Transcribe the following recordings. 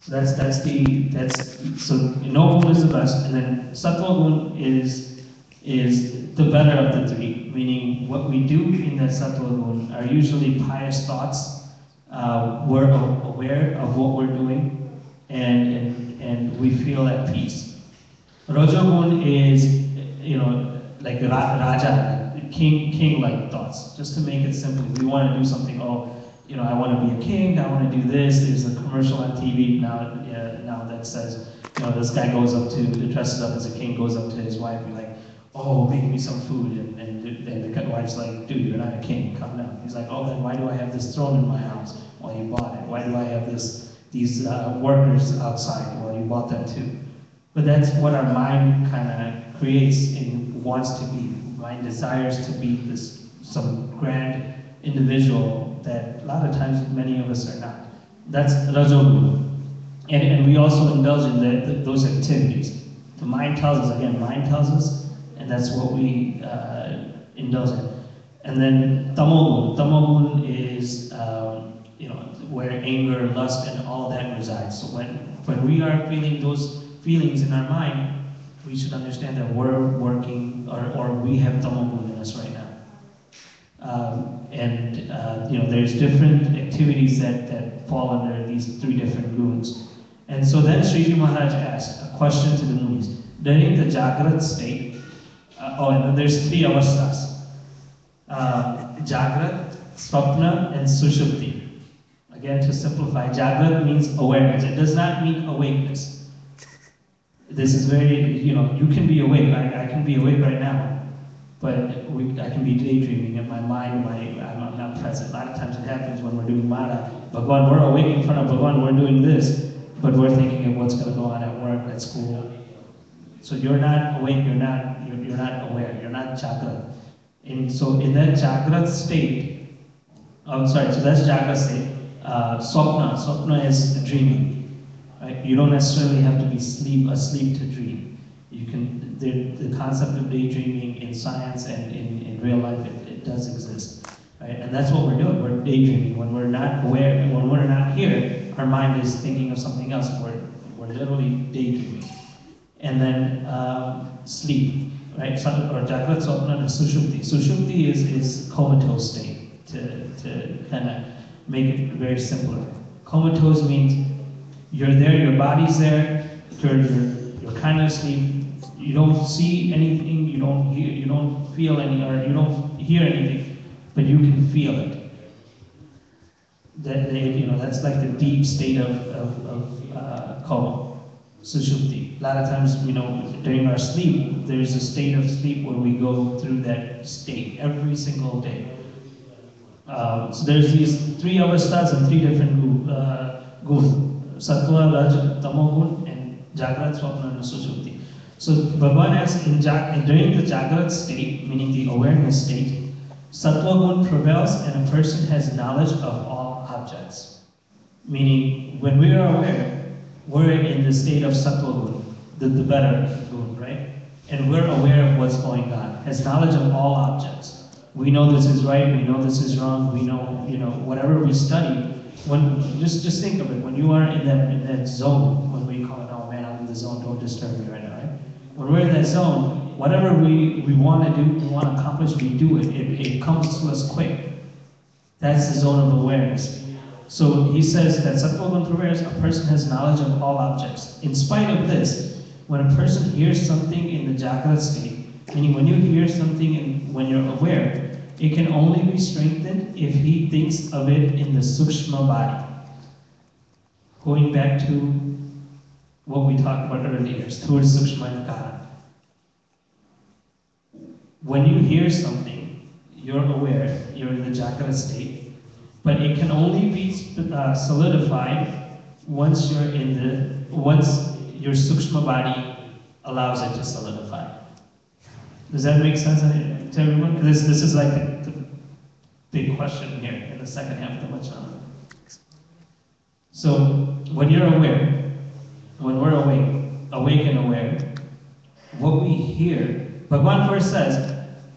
So so no gun is the best, and then sattva gun is the better of the three. Meaning, what we do in that sattva gun are usually pious thoughts. We're aware of what we're doing, and we feel at peace. Rajagun is, like the Raja, king-like thoughts. Just to make it simple, we want to do something. Oh, I want to be a king. I want to do this. There's a commercial on TV now that says, this guy dresses up as a king, goes up to his wife and like, oh, make me some food, and the wife's like, dude, you're not a king. Calm down. He's like, oh, then why do I have this throne in my house? Well, you bought it. Why do I have these workers outside? Well, you bought them too. But that's what our mind kind of creates and wants to be. Mind desires to be some grand individual that a lot of times many of us are not. That's Rajogu. And we also indulge in those activities. The mind tells us, and that's what we indulge in. And then Tamogun is where anger, lust, and all that resides. So when we are feeling those feelings in our mind, we should understand that we're working, or we have tamogun in us right now. There's different activities that fall under these three different guns. And so then Sriji Maharaj asked a question to the Munis. During the Jagrat state, and then there's three avasthas. Jagrat, Swapna, and Sushupti. Again, to simplify, Jagrat means awareness. It does not mean awakeness. This is very, you can be awake. I can be awake right now, but I can be daydreaming in my mind. I'm not present. A lot of times it happens when we're doing Mara. Bhagwan, we're awake in front of Bhagwan, we're doing this, but we're thinking of what's going to go on at work, at school. So you're not awake, you're not aware, you're not Jagrat. And so in that Jagrat state, so that's Jagrat state. Swapna is dreaming. Right? You don't necessarily have to be asleep to dream. You can. The concept of daydreaming in science and in real life, it does exist. Right? And that's what we're doing. We're daydreaming. When we're not aware, when we're not here, our mind is thinking of something else. We're literally daydreaming. And then sleep, right? Or Jagrat, Swapna, and Sushupti. Sushupti is comatose state, to kind of make it very simple. Comatose means you're there, your body's there, you're kind of asleep, you don't see anything, you don't feel any, or you don't hear anything, but you can feel it. That's like the deep state of coma, sushupti. A lot of times, during our sleep, there's a state of sleep where we go through that state every single day. So there's these three avasthas and three different guns. Sattva, Raj, Tamogun, and Jagrat, Swapna, and Sushupti. So Bhagavan asks, during the Jagrat state, meaning the awareness state, Sattva gun prevails and a person has knowledge of all objects. Meaning, when we are aware, we're in the state of Sattva gun, the better gun, right? And we're aware of what's going on, has knowledge of all objects. We know this is right, we know this is wrong, we know, whatever we study. Just think of it, when you are in that zone, when we call it, oh man, I'm in the zone, don't disturb me right now, right? When we're in that zone, whatever we want to do, we want to accomplish, we do it. It comes to us quick. That's the zone of awareness. So he says that Sattva prevails, a person has knowledge of all objects. In spite of this, when a person hears something in the Jagrat state, meaning when you hear something and when you're aware, it can only be strengthened if he thinks of it in the Sukshma body. Going back to what we talked about earlier, Sthur Sukshma Kara. When you hear something, you're aware, you're in the Jagrat state, but it can only be solidified once your Sukshma body allows it to solidify. Does that make sense to everyone? Because this is like the big question here in the second half of the Vachana. So when you're aware, when we're awake and aware, what we hear, Bhagavan first says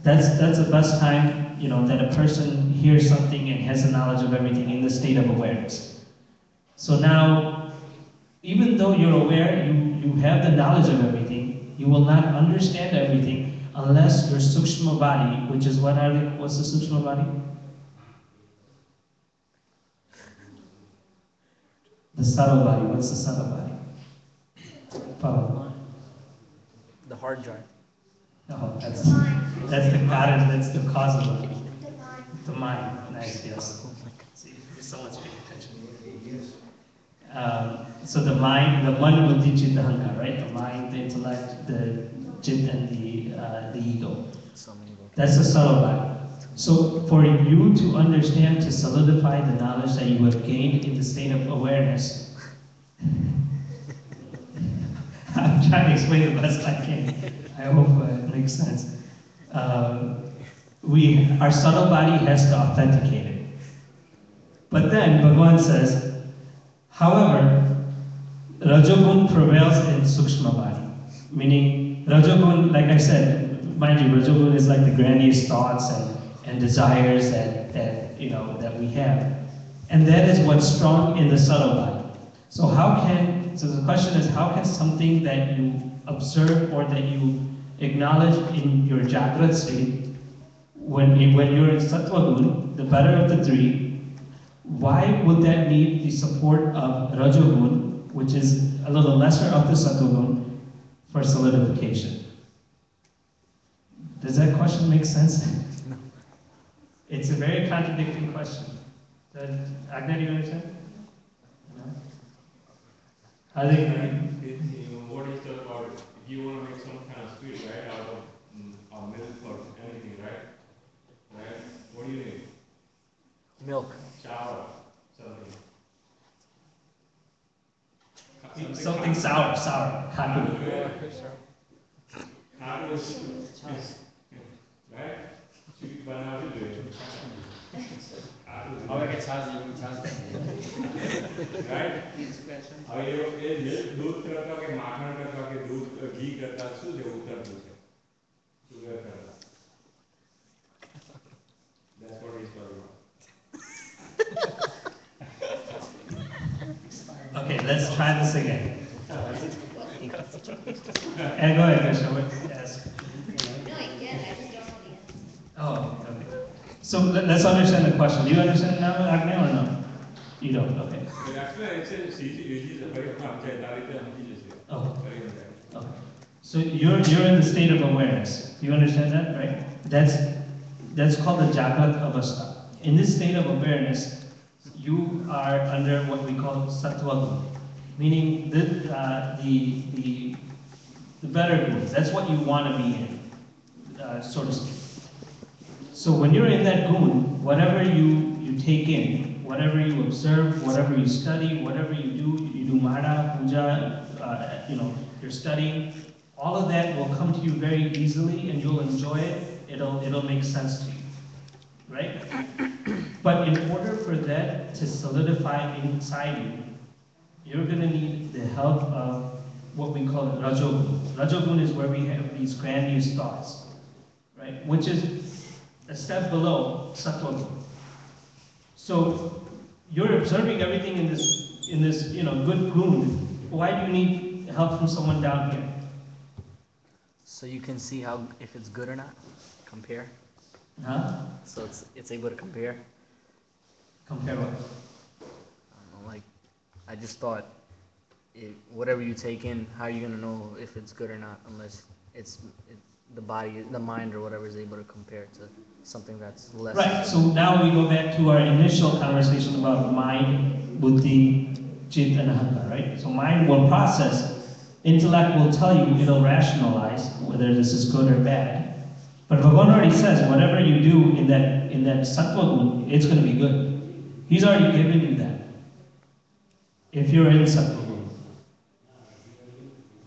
that's the best time, that a person hears something and has the knowledge of everything in the state of awareness. So now, Even though you're aware, you have the knowledge of everything, you will not understand everything unless your sukshma body, which is what's the sukshma body? The subtle body. What's the subtle body? Power. The hard drive. No, that's the cottage, that's the cause of it. The mind. Nice, yes. See, so much paying attention. So the mind, the man, buddhi, chit, ahankar, right? The mind, the intellect, the chit, and the ego. That's the subtle body. So for you to understand, to solidify the knowledge that you have gained in the state of awareness, I'm trying to explain the best I can. I hope it makes sense. Our subtle body has to authenticate it. But then Bhagavan says, however, Rajogun prevails in Sukshma body. Meaning, Rajogun, like I said, mind you, Rajogun is like the grandiose thoughts and desires that we have. And that is what's strong in the subtle body. So the question is, how can something that you observe or that you acknowledge in your Jagrat state, when you're in Sattva Gun, the better of the three, why would that need the support of Rajogun, which is a little lesser of the Sattva Gun, for solidification? Does that question make sense? No. It's a very contradicting question. Agna, do you understand? No? I think what is the about? If you want to make some kind of sweet, right, out of milk or anything, right? Right? What do you need? Milk. Shower, something. something sour. Haku. Haku is right? Sweet banana will do it. How I get charged? Right? अब ये milk दूध करता के माखन करता के दूध घी करता शुद्ध है उत्तर पूछे शुगर करता that's what he's talking about. Okay, let's try this again. And go ahead, Krishna. Yes. No, I get it. I just don't know the answer. Oh, okay. So let's understand the question. Do you understand now, Agni, or no? You don't. Okay. Actually, it's easy. very Oh. Okay. So you're in the state of awareness. Do you understand that, right? That's called the Jagrat Avastha. In this state of awareness, you are under what we call Sattva Guna, meaning the better guna. That's what you want to be in, so to speak. So when you're in that gun, whatever you take in, whatever you observe, whatever you study, whatever you do mara, puja, you're studying, all of that will come to you very easily and you'll enjoy it. It'll make sense to you, right? But in order for that to solidify inside you, you're going to need the help of what we call Rajogun. Rajogun is where we have these grandiose thoughts, right? Which is a step below Sattva. So you're observing everything in this good gun. Why do you need help from someone down here? So you can see how if it's good or not. Compare. Huh? So it's able to compare. Compare what? I don't know, like I just thought, whatever you take in, how are you gonna know if it's good or not unless it's the body, the mind, or whatever is able to compare to something that's less. Right. So now we go back to our initial conversation about mind, buddhi, chit, and ahankar. Right. So mind will process. Intellect will tell you, it'll rationalize whether this is good or bad. But Bhagavan already says, whatever you do in that sattva gun, it's going to be good. He's already given you that. If you're in sattva gun.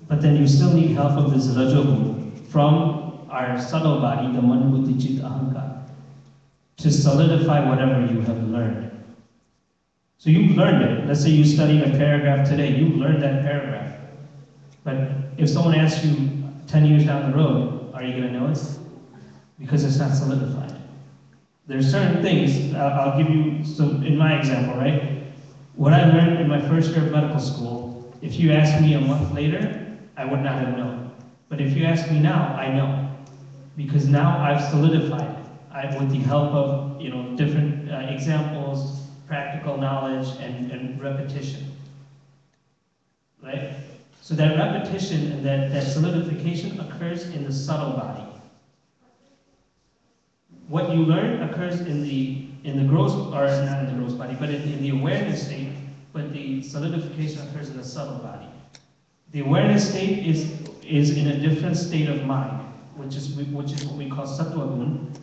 But then you still need help of this rajogun from our subtle body, the man, buddhi, chit, ahankar, to solidify whatever you have learned. So you've learned it. Let's say you studied a paragraph today. You've learned that paragraph. But if someone asks you 10 years down the road, are you going to know it? Because it's not solidified. There's certain things, I'll give you, so in my example, right? What I learned in my first year of medical school, if you asked me a month later, I would not have known. But if you ask me now, I know. Because now I've solidified it. With the help of different examples, practical knowledge, and repetition. Right? So that repetition and that solidification occurs in the subtle body. What you learn occurs in the gross, or not in the gross body, but in the awareness state, but the solidification occurs in the subtle body. The awareness state is in a different state of mind, which is what we call sattva gun.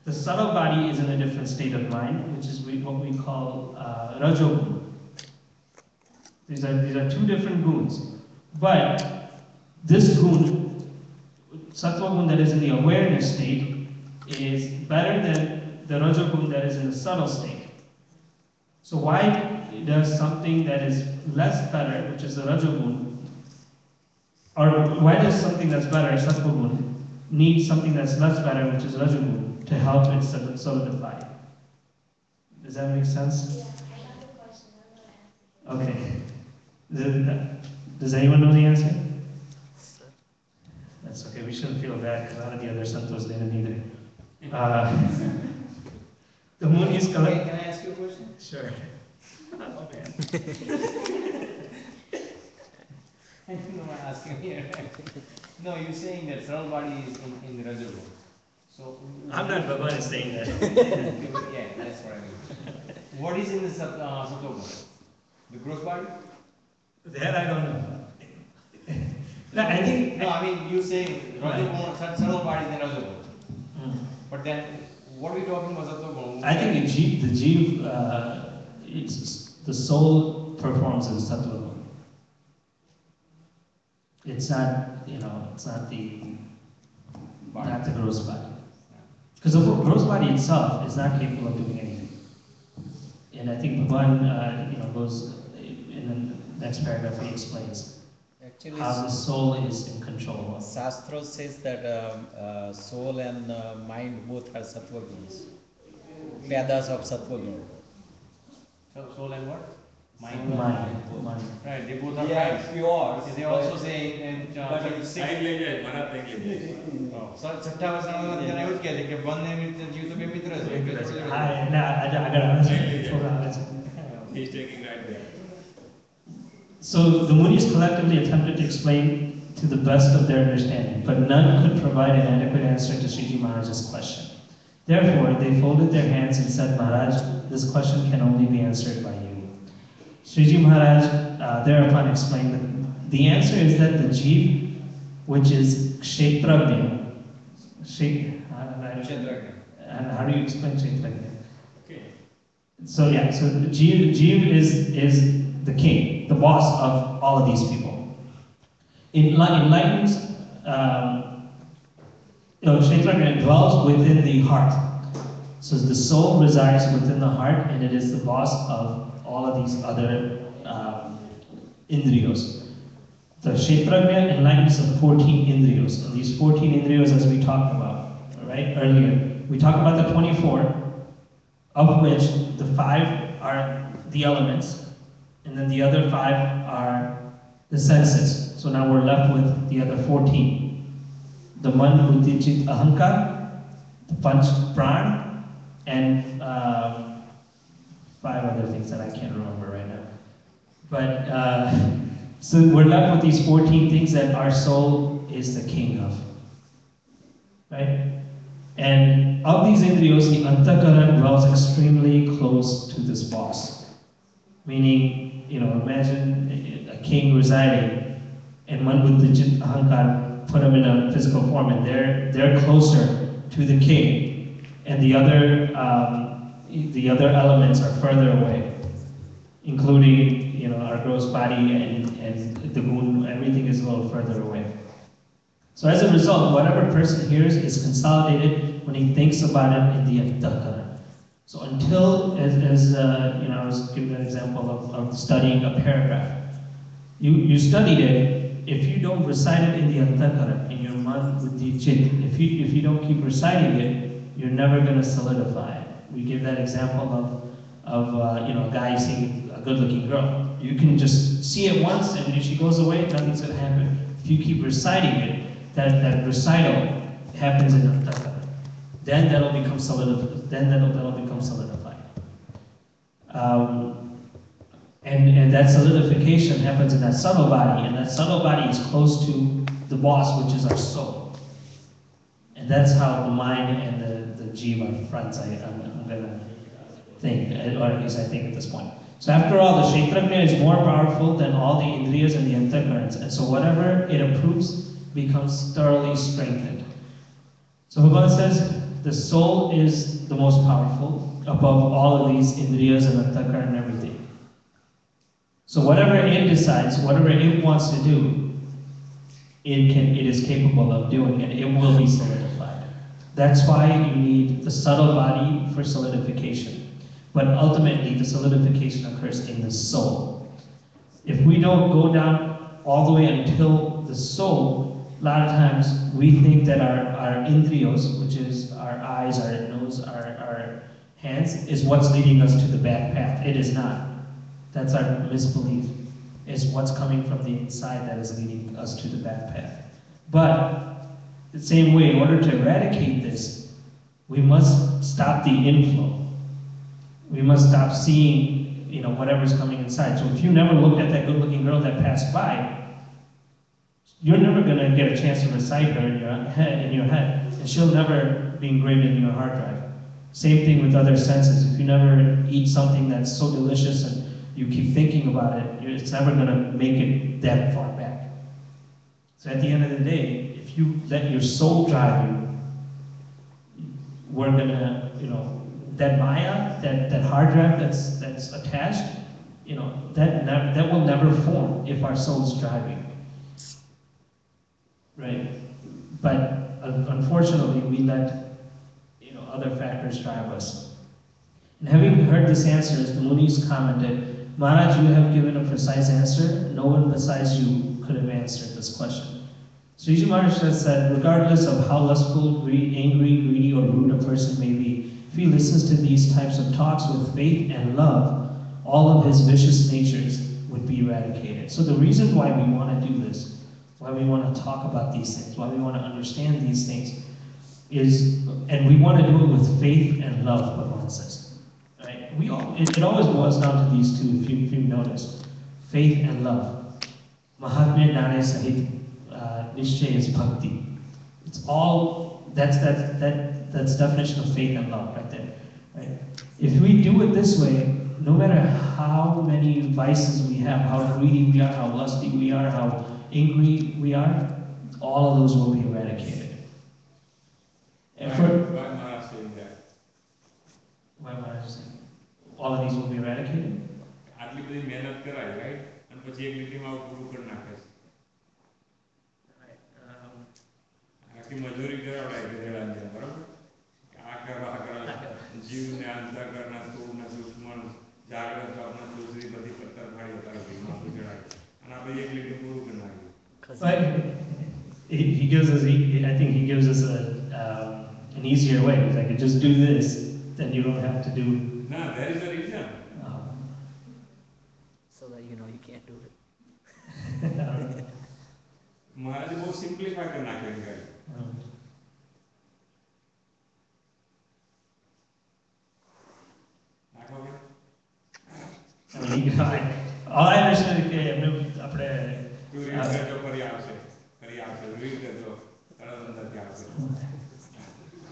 The subtle body is in a different state of mind, which is what we call rajo gun. These are two different guns. But this gun, sattva gun that is in the awareness state, is better than the rajo gun that is in the subtle state. So why does something that is less better, which is the rajo gun, or why does something that's better, sattva gun, need something that's less better, which is rajo gun, to help it solidify? Does that make sense? Yeah, I got the question. I don't know the answer. Okay. Does anyone know the answer? That's okay. We shouldn't feel bad because a lot of the other santos didn't either. The moon is color. Can I ask you a question? Sure. Okay. I don't know why I'm asking here. No, you're saying that subtle body is in the reservoir. So I'm not Bhagwan saying that. yeah, that's what I mean. What is in the sattva body? The gross body? That I don't know. No, I think. No, I mean you're saying subtle body is the reservoir. But then, what are we talking about sattva body? I think the jiv, it's the soul performs in sattva gun. It's not, it's not the gross body. Because the gross body itself is not capable of doing anything. And I think Bhagwan, goes in the next paragraph, he explains Actually, how the soul is in control of. Shastra says that soul and mind both are sattva gunas, padas of sattva guna. Soul and what? Mind. Mind. Right, they both are Yeah, right. pure. They also say in chapter 6. Sign language, Marathi language. છઠ્ઠા વચનમાં અત્યારે એવું જ કહે છે કે બંને મિત્ર જીવ તો બે મિત્ર છે એટલે થોડી હા એટલે આગળ આવે છે થોડું આવે છે. He's taking right there. So the Munis collectively attempted to explain to the best of their understanding, but none could provide an adequate answer to Sriji Maharaj's question. Therefore, they folded their hands and said, Maharaj, this question can only be answered by you. Sriji Maharaj thereupon explained that the answer is that the jiv, which is kshetragya, and how do you explain kshetragya? Okay. So the jiv is the king, the boss of all of these people. Enlightened, kshetragya dwells within the heart. So the soul resides within the heart, and it is the boss of all of these other indriyos. The kshetragya enlightens of 14 indriyos. And these 14 indriyos, as we talked about earlier, we talked about the 24, of which the 5 are the elements, and then the other 5 are the senses. So now we're left with the other 14. The man, buddhi, chit, ahankar, the panch pran, and 5 other things that I can't remember right now. But so we're left with these 14 things that our soul is the king of, right? And of these indriyos, the antahkara dwells extremely close to this boss. Meaning, imagine a king residing, and man buddhi chit ahankar, put them in a physical form, and they're closer to the king, and the other elements are further away, including our gross body and the gun. Everything is a little further away. So as a result, whatever person hears is consolidated when he thinks about it in the antahkara. So until, as I was giving an example of studying a paragraph, you studied it. If you don't recite it in the antahkara, in your man, buddhi, chit, if you don't keep reciting it, you're never going to solidify it. We give that example of a guy seeing a good-looking girl. you can just see it once, and if she goes away, nothing's going to happen. If you keep reciting it, that recital happens in Antaka. Then that'll become solidified. Then that'll become solidified. And that solidification happens in that subtle body, and that subtle body is close to the boss, which is our soul. And that's how the mind and the jiva are friends, I'm gonna think, or at least I think at this point. So after all, the kshetragnya is more powerful than all the indriyas and the antakarans, and so whatever it approves becomes thoroughly strengthened. So Bhagavan says the soul is the most powerful above all of these indriyas and antakaran and everything. So whatever it decides, whatever it wants to do, it is capable of doing, and it will be solidified. That's why you need the subtle body for solidification. But ultimately, the solidification occurs in the soul. If we don't go down all the way until the soul, a lot of times we think that our indriyos, which is our eyes, our nose, our hands, is what's leading us to the bad path. It is not. That's our misbelief. It's what's coming from the inside that is leading us to the bad path. But the same way, in order to eradicate this, we must stop the inflow. We must stop seeing, whatever's coming inside. So if you never looked at that good-looking girl that passed by, you're never going to get a chance to recite her in your head, and she'll never be engraved in your hard drive. Same thing with other senses. If you never eat something that's so delicious and you keep thinking about it, it's never going to make it that far back. So at the end of the day, if you let your soul drive you, we're going to, that maya, that hard drive that's attached, that will never form if our soul's driving. Right? But unfortunately, we let other factors drive us. And having heard this answer, the Munis commented, Maharaj, you have given a precise answer. No one besides you could have answered this question. Sriji Maharaj has said, regardless of how lustful, angry, greedy, or rude a person may be, if he listens to these types of talks with faith and love, all of his vicious natures would be eradicated. So the reason why we want to do this, why we want to talk about these things, why we want to understand these things, and we want to do it with faith and love, Bhagavan says. Right? It always boils down to these two, if you've noticed. Faith and love. Mahatmya Nane Sahit Nishchay is bhakti. It's all, that's definition of faith and love right there. Right? If we do it this way, no matter how many vices we have, how greedy we are, how lusty we are, how angry we are, all of those will be eradicated. Why Maharaj saying that? Why Maharaj saying? All of these will be eradicated? આટલી બધી મહેનત કરાય, right? અને પછી એક લીટીમાં પૂરું કરી નાખે છે. આખી મજૂરી કરાવડાય ગધેડાની જેમ, બરાબર? આ કરવા જીવને અંતઃકરણના સ્થૂળના સૂક્ષ્મ જાગ્રત સ્વપ્ન દૂસરી બધી પત્તર ભાઈ હતા ભીમાં સુજડાય અને આપણે એક લીટી પૂરું કરી નાખ્યું. He gives us, I think he gives us an easier way. He's like, just do this, then you don't have to do. No, there is a reason. So that you can't do it. महाराज बहुत simplify कर नाखे गाड़ी. All I understand is that આપણે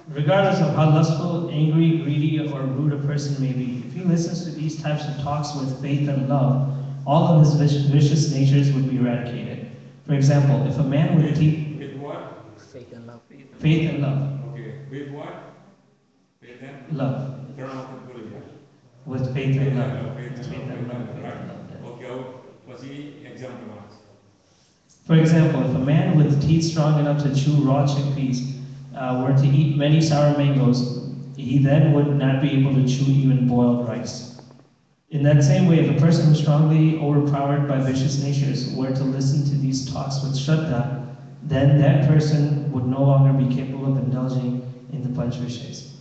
regardless of how lustful, angry, greedy, or rude a person may be, if he listens to these types of talks with faith and love, all of his vicious natures would be eradicated. For example, if a man with teeth... With what? Faith and love. Faith and love. Okay. With what? Faith and love. With faith and love. Okay. What's the example? For example, if a man with teeth strong enough to chew raw chickpeas were to eat many sour mangoes, he then would not be able to chew even boiled rice. In that same way, if a person who is strongly overpowered by vicious natures were to listen to these talks with Shraddha, then that person would no longer be capable of indulging in the Panch Vishayas.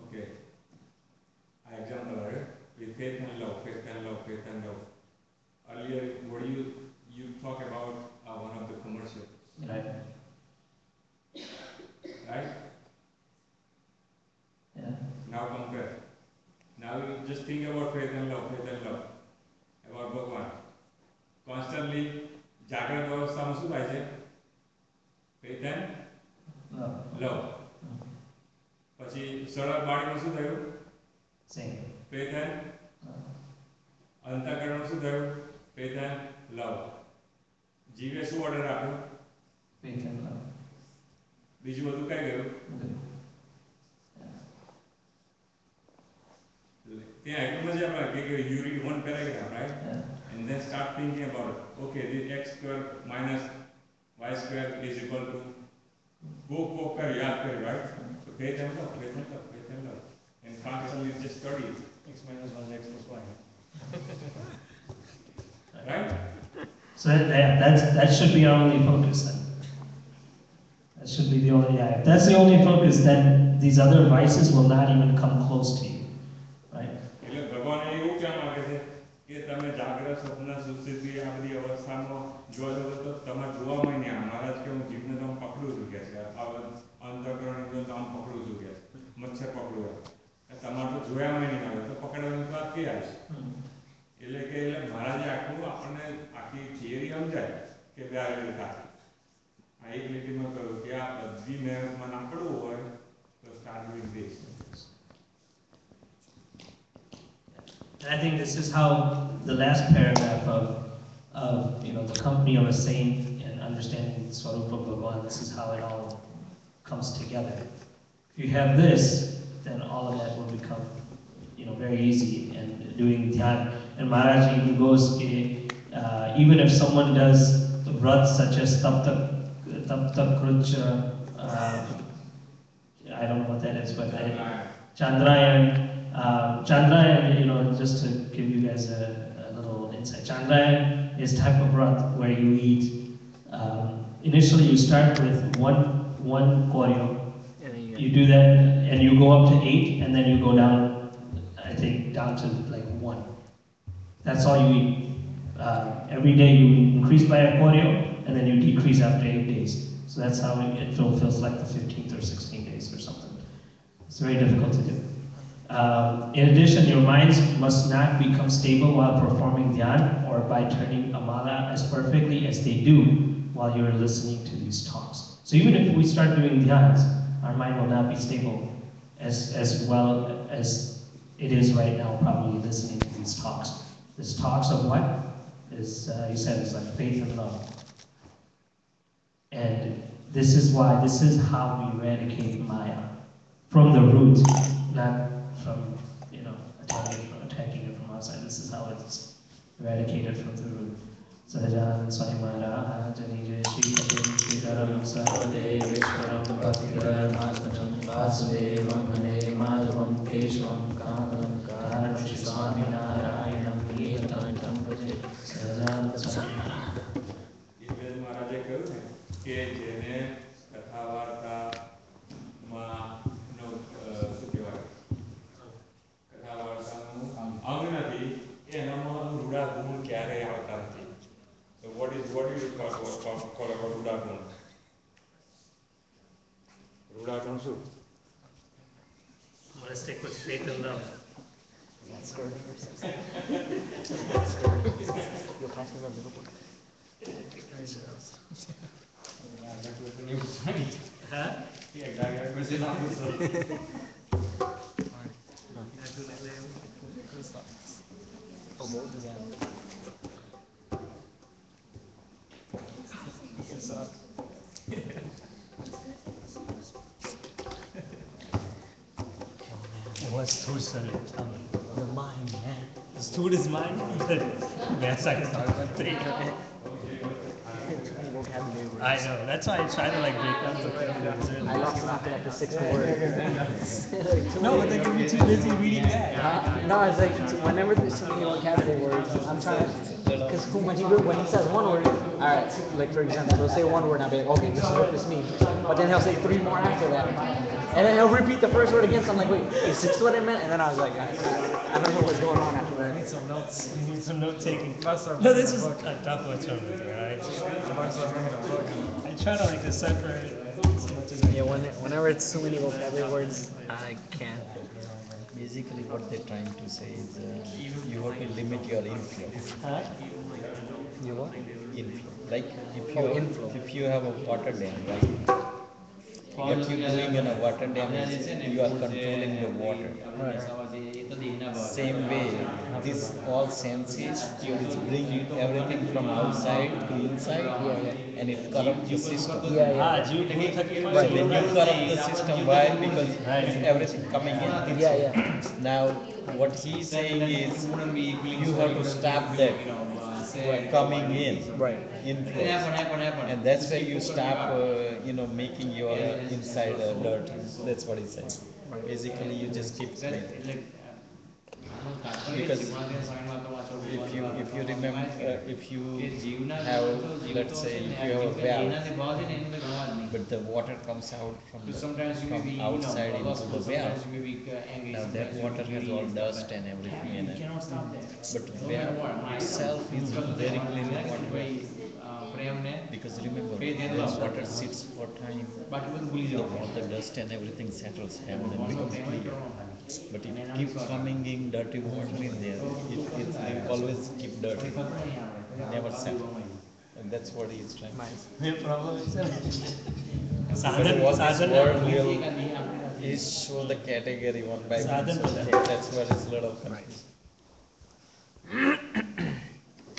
Okay. Example, with faith and love, faith and love, faith and love. earlier, what do you talk about one of the commercials, Right. right? Yeah. Now compare. Now you just think about faith and love, about Bhagwan. Constantly, જાગ્રત અવસ્થામાં શું થાય છે? Faith and No. love. પછી સરળ બાળીમાં શું થયું? Same. Faith and અંતઃકરણમાં શું થયું? Faith and love. જીવે શું ઓર્ડર આપ્યો? Faith and love. બીજું બધું કઈ ગયું? Good. ત્યાં એટલું જ આપણે કે you read one paragraph, right? Yeah. And then start thinking about it. Okay, this x square minus y square is equal to go kar yaad kar, right? So faith and love, faith and love, faith and love. And constantly just study x minus 1 x plus y. Right? So that should be our only focus then. That should be the only, yeah. If that's the only focus, then these other vices will not even come close to you. Right? એટલે ભગવાન એવું કેમ માંગે છે કે તમે જાગ્રત સ્વપ્ન સુષુપ્તિ આ બધી અવસ્થામાં જોજો તો તમારે જોવામાં નહીં આવે. મહારાજ કે હું જીભને તો આમ પકડું છું કે છે, અંતઃકરણ તો આમ પકડું છું કે મચ્છર પકડું તમારે તો જોયામાં નહીં આવે તો પકડવાની વાત કઈ આવે? એટલે મહારાજે આખું આપણને આખી થિયરી સમજાય કે બે આ રીતે થાય. આ એક લીટીમાં કહ્યું કે આ બધી મહેનતમાં ના પડવું હોય તો start with this. And I think this is how the last paragraph of the company of a saint and understanding Swarupa Bhagavan, this is how it all comes together. If you have this, then all of that will become very easy and doing dhyan. And Maharaj even goes, even if someone does vrats such as tapta krucha, I don't know what that is, but Chandrayan, just to give you guys a little insight. Chandrayan is type of vrat where you eat. Initially, you start with one koryo. You do that, and you go up to 8, and then you go down. I think down to like 1. That's all you eat. Every day you increase by a koryo, and then you decrease after 8 days. So that's how it feels like the 15th or 16th days or something. It's very difficult to do. In addition, your minds must not become stable while performing dhyan or by turning amala as perfectly as they do while you're listening to these talks. So even if we start doing dhyans, our mind will not be stable as well as it is right now, probably listening to these talks. This talks of what? You said it's like faith and love. And this is how we eradicate Maya. From the root, not from, attacking it from outside. This is how it's eradicated from the root. Sahajan Swaimara Janija Shri Sridharam Sarvadevishwaram Bhaktivaram Vasudevam Hare Madhavam Keshavam Kamanam Karanam Shri Swami Narayanam Kirtanam Bhaje Sahajan Swaimara. મહારાજે કહ્યું ને કે જેને કથા વાર્તામાં શું કહેવાય કથા વાર્તાનું અંગ નથી એનામાં રૂડા ગુણ ક્યારેય આવતા નથી. So what do you call about રૂડા ગુણ? રૂડા ગુણ શું? I'm going to stick with faith and love. You'll pass me the little book. Huh? What's food study? The mind, man. This food is mine. Yes, I thought that thing. Vocabulary words. I know. That's why I try to break down vocabulary. I lost track at the 6th word. No, but then you're too busy reading that. No, it's like whenever there's so many vocabulary words, I'm trying to little. Because when he says one word, all right, like for example, he'll say one word and I'll be like, okay, this is what this means. But then he'll say three more after that, and then he'll repeat the first word again. So I'm like, wait, is this what it meant? And then I was like, I don't know what's going on after that. I need some notes. I need some note taking. Must have No, been this the is book. a tough one for me, right? Must have been the book. I try to like to separate as much as I Yeah, can. whenever it's too many vocabulary words, I can't. Basically, what they're trying to say is you have to limit your influence. Huh? You what? Influence. Like Oh, inflow. if you have a water dam, right? What you're doing in a water dam is you are controlling the water. Same way, this all senses is bringing everything from outside to inside, and it corrupts the system. Yeah, yeah. Ah, you can take So when you corrupt the system, why? Because Right. everything coming in. Yeah, yeah. Now, what he's saying is you have to stop that coming in, Right. influence, and that's where you stop, making your inside dirty. That's what he's saying. Basically, you just keep clean. Because if you remember, if you have, let's say, if you have a valve, but the water comes out from outside into the valve. Now that water has all dust and everything in it. But the valve itself is very clean water. Because remember, when water sits for time, all the dust and everything settles down and becomes clear. But if it keeps coming in dirty water in there, it always keep dirty, never settle. And that's what he is trying to say. No problem. Because Sadhan, what this sadhan. word will is show the category one by one. Sadhan So to that. that's where it's a little confusing.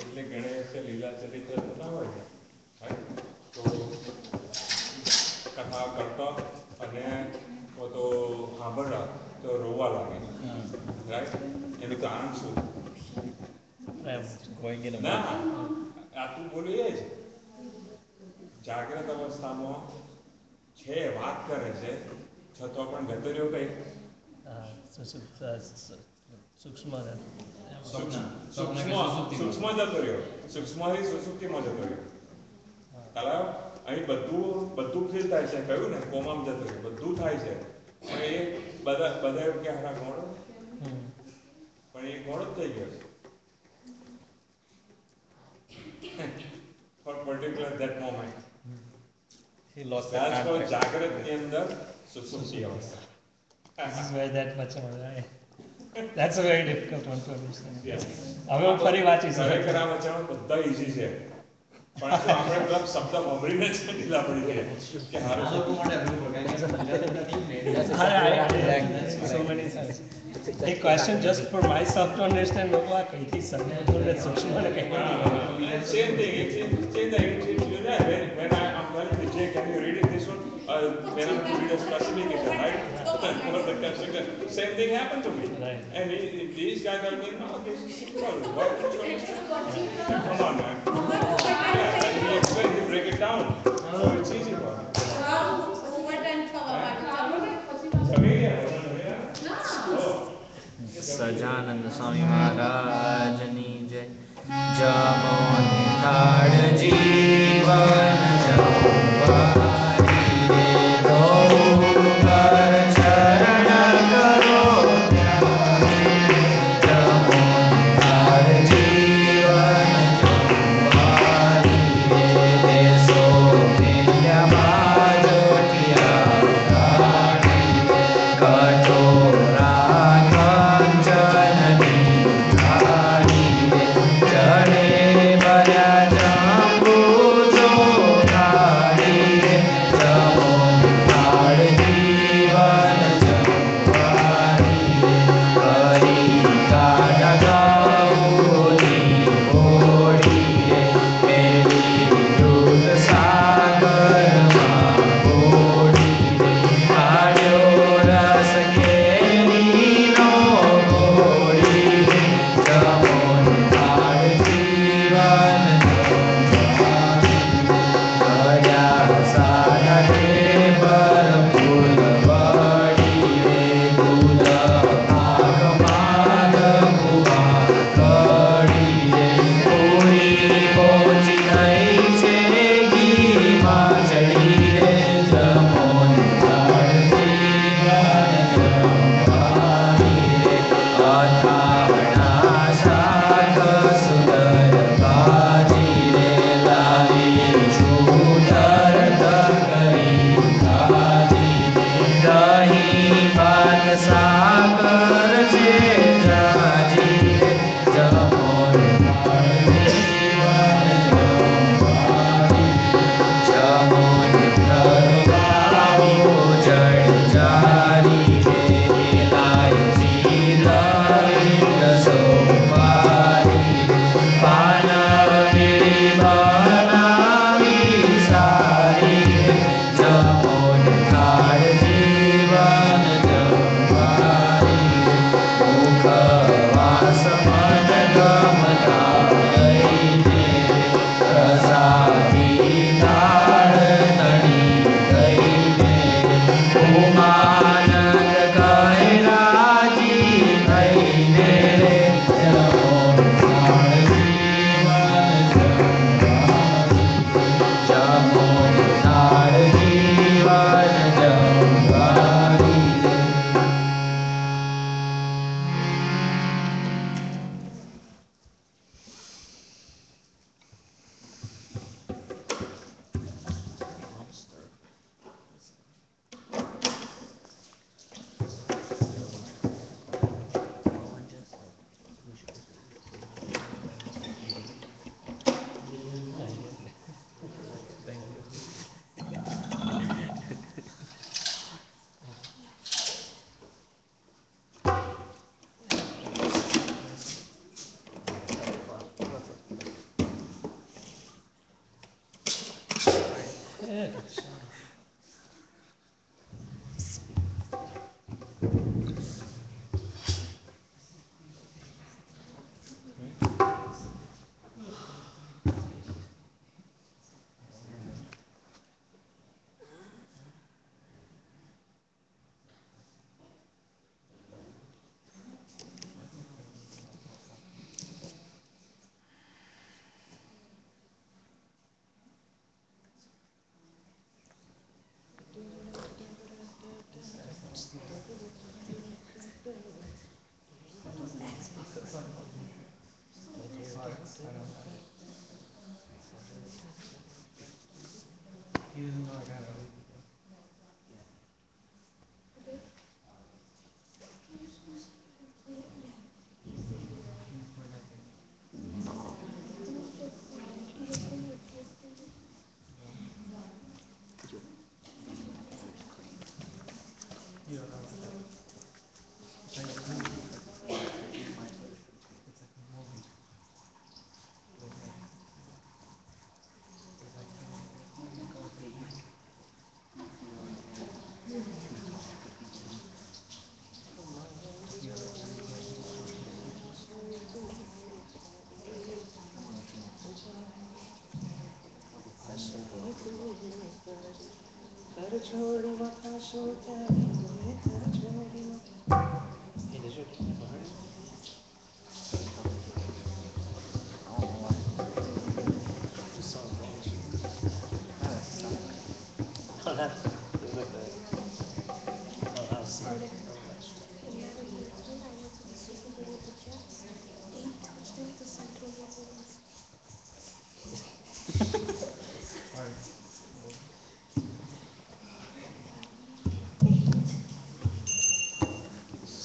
એટલે ગણેશ લીલા ચરિત્ર થતા હોય છે right? તો કથા કરતો અને તો સાંભળતા તો રોવા લાગે રાઈટ એનું કારણ શું Going in a ના આ તું બોલી એ જ જાગ્રત અવસ્થામાં છે વાત કરે છે છતાં પણ ગતર્યો કઈ સૂક્ષ્મ સૂક્ષ્મ જતો રહ્યો સૂક્ષ્મથી સુસુપ્તિમાં જતો રહ્યો કલા અહીં બધું ફીલ થાય છે કહ્યું ને કોમામ જતો રહ્યો બધું થાય છે પણ એ બધા એવું કે હારા ઘોડો પણ એ ઘોડો જ થઈ ગયો for particular that moment. He lost the That's for contact. જાગ્રતની અંદર સુસુપ્તિ અવસ્થા. This is where that much of right. That's a very difficult one to understand. Yes. હવે હું ફરી વાંચીશ. ખરેખર આ વચનો બધા easy છે પણ જો આપણે પેલા શબ્દ સાંભળીને જ ઢીલા પડી ગયા કે હારું So many times. A question just for myself to understand લોકો આ કઈથી સમજાતું સૂક્ષ્મ અને કઈ Same thing. You know, when I'm telling the Jay, can you read it this one? When I'm to read a specification, right? For the construction, same thing happened to me. Right. And these guys are going, no, this is simple. Why don't you understand? Come on, man. Yeah, and he explained, he break it down. So it's easy for me. Sajanand સ્વામી મહારાજની જય જમો નિખાડ જીવન જમવારી રે રોગર ચરણ કરો જમો નિખાડ જીવન જમવારી રે દેશો મેલ્યમાં જોટિયા કઠોરા ચડે બરા જાંબુ જો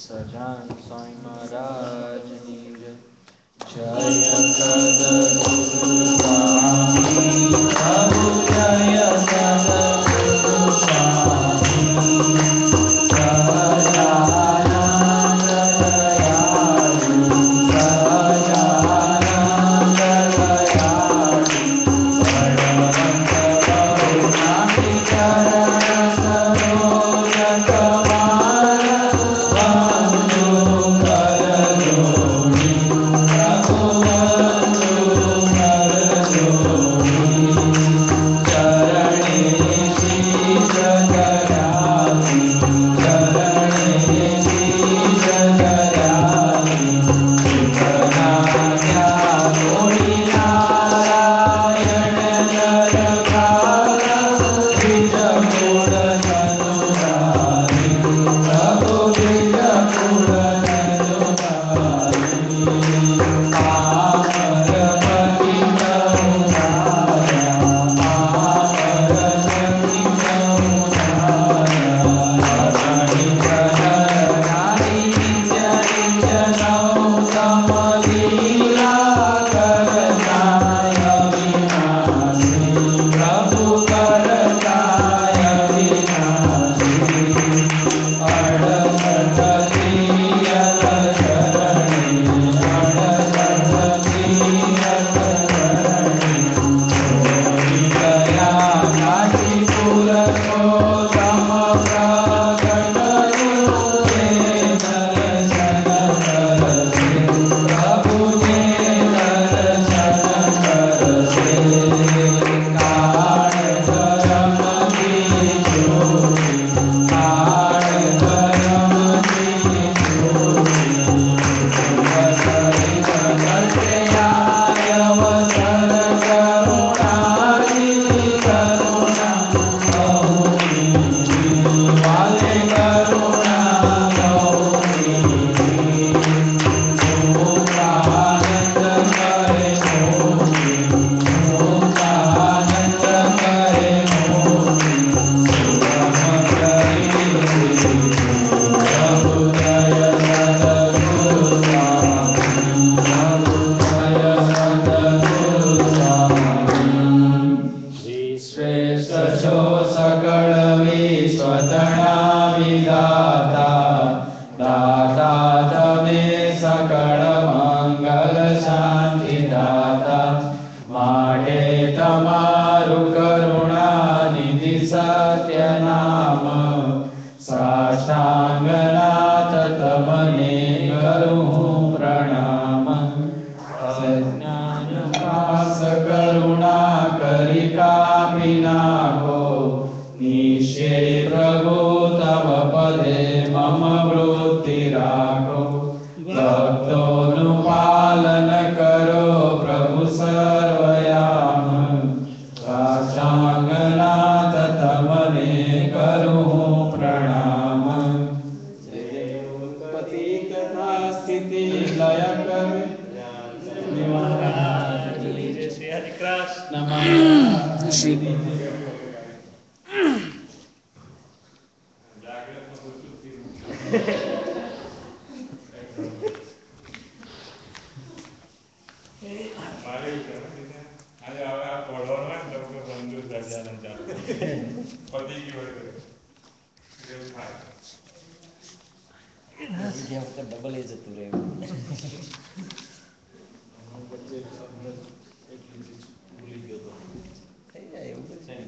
સજાન સ્વામી મહારાજની જય. જય સદગુરુ સ્વામી પ્રભુ જય સદગુરુ સ્વામી સજાનંદ દયાળુ સજાનંદ દયાળુ ભગવંત કરુણાથી ચરણ સરોજ કમલ માટે તમારું કરુણા સત્યનામ સાષ્ટાંગનાથ તમને કરું પ્રણામ અજ્ઞાન પાસ કરુણા કરી કાપી નાખો નિશ્ચય પ્રભુ તવ પદે મમ વૃત્તિ રાખો ભક્તોનું પાલન કરો પ્રભુ સર્વયામ સાષ્ટાંગનાથ તમને કરું પ્રણામ ઉત્પત્તિ તથા સ્થિતિ લય કરે શ્રી હરિ કૃષ્ણ જાગ્રતમાં પૂછું થયું. મારે એવું છે આજે હવે આ પડવાનું હોય ને તો બંધુ સર્જાને ચાલુ પતી ગયું હોય તો એવું થાય. બીજા વખત ડબલ એ જતું રહ્યું. થઈ જાય એવું બધું.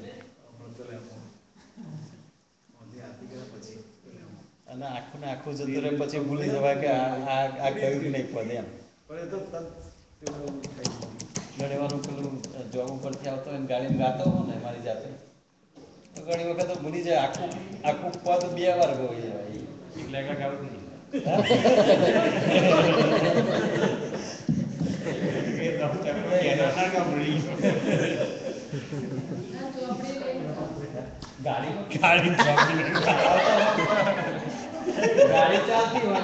અને આખું ને આખું જતું રહે પછી ભૂલી જવાય કે આ કયું નહીં પદ એમ. ઘણી વાર પેલું જોબ ઉપરથી આવતો હોય ગાડીમાં ગાતો હોય ને મારી જાતે તો ઘણી વખત ભૂલી જાય આખું આખું પદ 2 વાર ગોઈ જાય. લેખા ખાવું નહીં. ગાડી ચાલતી હોય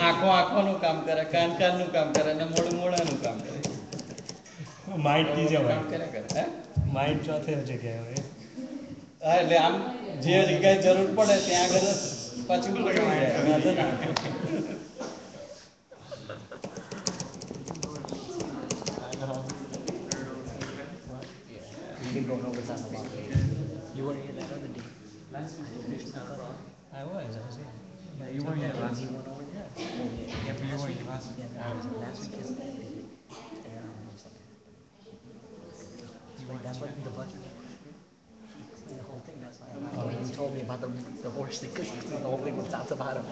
આંખો આંખોનું કામ કરે કાન કાનનું કામ કરે અને મોડું મોડાનું કામ કરે. માઇન્ડ બીજા કામ કર્યા કરે હે માઇન્ડ ચોથે જગ્યાએ હોય. હા એટલે આમ જે જગ્યાએ જરૂર પડે ત્યાં આગળ પાછું પડી જાય વાંધો ના. You were here that other day. I was. Yeah, you were here last week. Yeah, but you were in class. Last week is that's what the budget. The whole thing. That's why he told me about the horse thing because the whole thing was talked about him.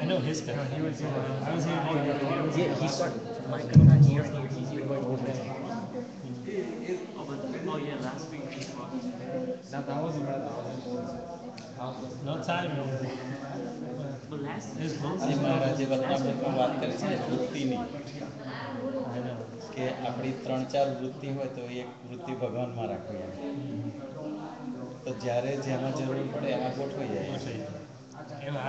I know his stuff. He was here. I was here doing that. Yeah, he started. My God, here. He's been going over there. Oh yeah, last week he was. Now that was about No time. But last His bones. આજે મહારાજે વતનામૃતમાં વાત કરી છે ને વૃત્તિની I know. કે આપણી 3-4 વૃત્તિ હોય તો એક વૃત્તિ ભગવાનમાં રાખવી એમ. તો જ્યારે જેમાં જરૂર પડે એમાં ગોઠવાઈ જાય.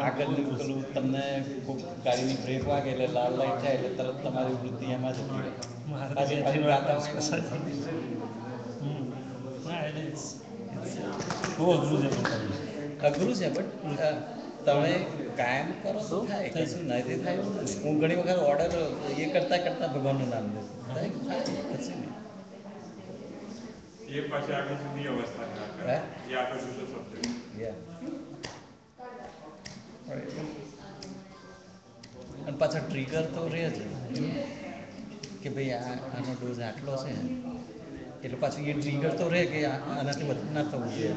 આગળનું પેલું તમને ખૂબ ગાડીની બ્રેક વાગે એટલે લાલ લાઈટ થાય એટલે તરત તમારી વૃત્તિ એમાં જતી રહે. પાછી પાછું ગાતા હોય બહુ અઘરું છે પણ. અઘરું છે બટ તમે કાયમ કરો તો થાય કશું નથી થાય એવું નથી. હું ઘણી વખત ઓર્ડર એ કરતાં કરતાં ભગવાનનું નામ દઉં થાય કશું નહીં. એ પછી આગળ સુધી અવસ્થા ખરાબ કરે. એ આપણે જુદો શબ્દ છે. Yeah. અને પાછા ટ્રિગર તો રહે જ કે ભાઈ આનો ડોઝ આટલો છે એટલે પાછું એ ટ્રિગર તો રહે કે આનાથી વધુ ના થવું જોઈએ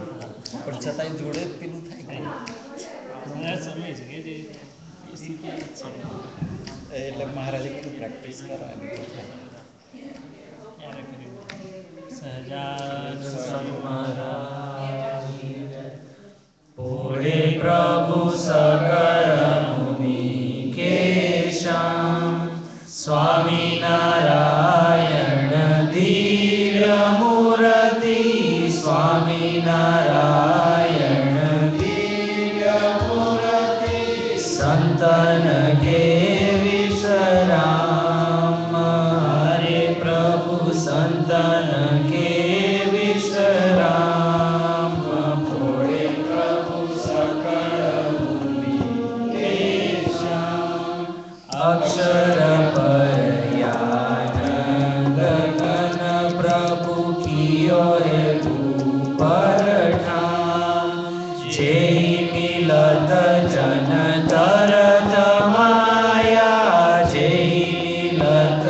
પણ છતાંય જોડે પેલું થાય That's amazing. એટલે મહારાજે કીધું પ્રેક્ટિસ કરવાની સહજાનંદ પૂરે પ્રભુ સકળ મુનિ કેશામ સ્વામિનારાયણ દિવ્ય મૂર્તિ સ્વામિનારાયણ દિવ્ય મૂર્તિ સંતન કે વિશ્રામ હરે પ્રભુ સંતન કે વિશ્રામ ભોળે પ્રભુ સકળ મુનિ કેશામ અક્ષર પરયાનંદ ઘન પ્રભુ કિયો હે ભૂપરઠામ જે મિલત જન તરત માયા જે મિલત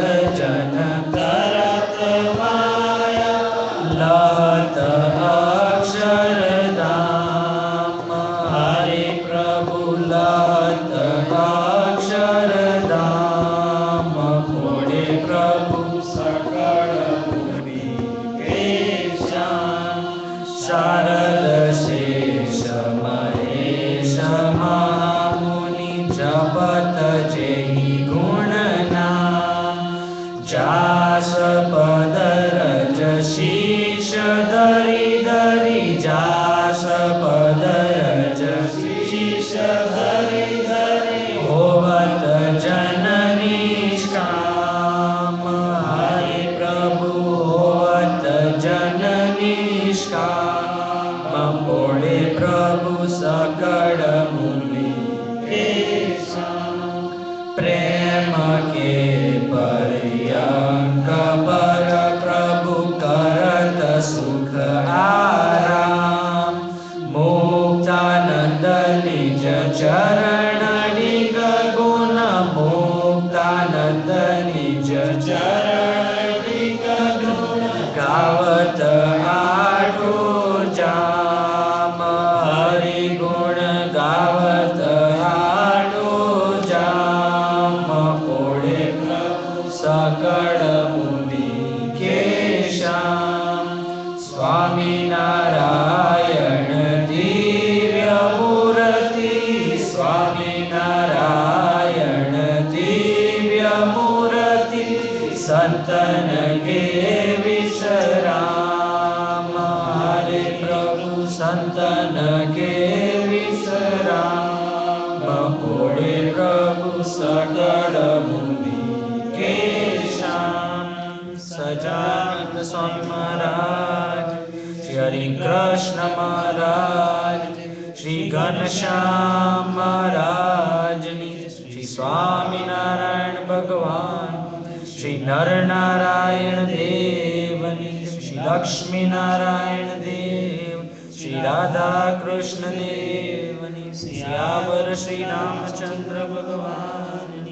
जपत जेहि गुणना जास पदरज शीश धरि धरि जास पदरज शीश धरि धरि होवत जन निष्काम हरि प्रभु होवत जन निष्काम पोळे प्रभु सकळ मुनि प्रेम के पर्यंक पर प्रभु करत सुख आराम मुक्तानंद निज चरण निग गुण मुक्तानंद निज चरण निग गुण गावत आठो जाम हरि गुण गावत आठो जाम पोळे प्रभु सकळ मुनि के श्याम स्वामी नारायण दिव्य मूर्ति स्वामी नारायण दिव्य मूर्ति संतन के विश्राम हरे प्रभु संतन के विश्राम पोळे प्रभु सकळ मुनि के श्याम सजानंद स्वामी महाराज श्री हरि कृष्ण महाराज श्री घनश्याम महाराज श्री स्वामी नारायण भगवान श्री नर नारायण देवनी श्री लक्ष्मी नारायण देव श्री राधा कृष्ण देवनी श्री श्री रामचंद्र भगवान